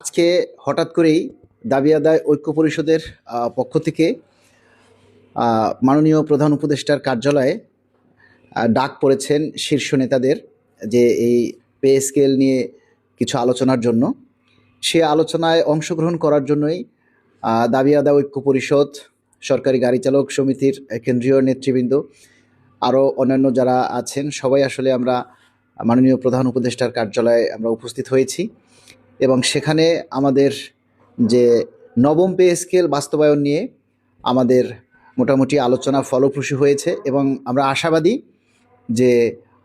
আজকে হঠাৎ করেই দাবি আদায় ঐক্য পরিষদের পক্ষ থেকে মাননীয় প্রধান উপদেষ্টার কার্যালয়ে ডাক পড়েছেন শীর্ষ নেতাদের যে এই পে স্কেল নিয়ে কিছু আলোচনার জন্য। সে আলোচনায় অংশগ্রহণ করার জন্যই দাবি আদায় ঐক্য পরিষদ, সরকারি গাড়ি চালক সমিতির কেন্দ্রীয় নেতৃবৃন্দ, আরও অন্যান্য যারা আছেন সবাই আসলে আমরা মাননীয় প্রধান উপদেষ্টার কার্যালয়ে আমরা উপস্থিত হয়েছি এবং সেখানে আমাদের যে নবম পে স্কেল বাস্তবায়ন নিয়ে আমাদের মোটামুটি আলোচনা ফলপ্রসূ হয়েছে এবং আমরা আশাবাদী যে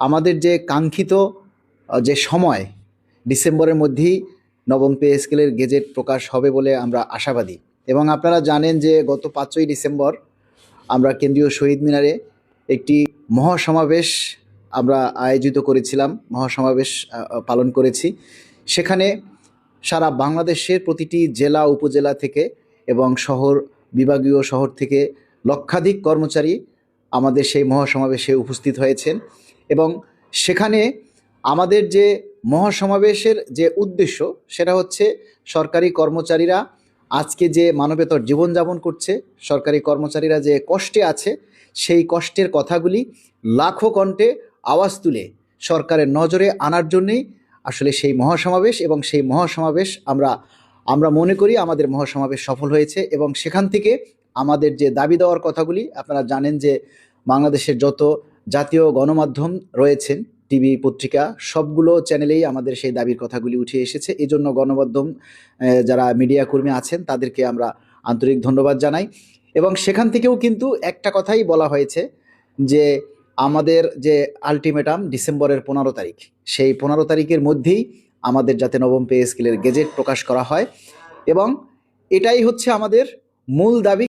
আমাদের যে কাঙ্ক্ষিত যে সময় ডিসেম্বরের মধ্যেই নবম পে স্কেলের গেজেট প্রকাশ হবে বলে আমরা আশাবাদী। এবং আপনারা জানেন যে গত 5ই ডিসেম্বর আমরা কেন্দ্রীয় শহীদ মিনারে একটি মহাসমাবেশ আমরা আয়োজিত করেছিলাম, মহাসমাবেশ পালন করেছি। সেখানে সারা বাংলাদেশের প্রতিটি জেলা উপজেলা থেকে এবং শহর, বিভাগীয় শহর থেকে লক্ষাধিক কর্মচারী আমাদের সেই মহাসমাবেশে উপস্থিত হয়েছেন এবং সেখানে আমাদের যে মহাসমাবেশের যে উদ্দেশ্য সেটা হচ্ছে সরকারি কর্মচারীরা আজকে যে মানবেতর জীবনযাপন করছে, সরকারি কর্মচারীরা যে কষ্টে আছে, সেই কষ্টের কথাগুলি লাখো কণ্ঠে আওয়াজ তুলে সরকারের নজরে আনার জন্যেই আসলে সেই মহাসমাবেশ। এবং সেই মহাসমাবেশ আমরা মনে করি আমাদের মহাসমাবেশ সফল হয়েছে এবং সেখান থেকে আমাদের যে দাবি দেওয়ার কথাগুলি, আপনারা জানেন যে বাংলাদেশের যত জাতীয় গণমাধ্যম রয়েছেন, টিভি, পত্রিকা, সবগুলো চ্যানেলেই আমাদের সেই দাবির কথাগুলি উঠে এসেছে। এই জন্য গণমাধ্যম যারা মিডিয়া কর্মী আছেন তাদেরকে আমরা আন্তরিক ধন্যবাদ জানাই। এবং সেখান থেকেও কিন্তু একটা কথাই বলা হয়েছে যে আমাদের যে আলটিমেটাম ডিসেম্বরের 15 তারিখ, সেই 15 তারিখের মধ্যেই আমাদের যাতে নবম পে স্কেলের গেজেট প্রকাশ করা হয় এবং এটাই হচ্ছে আমাদের মূল দাবি।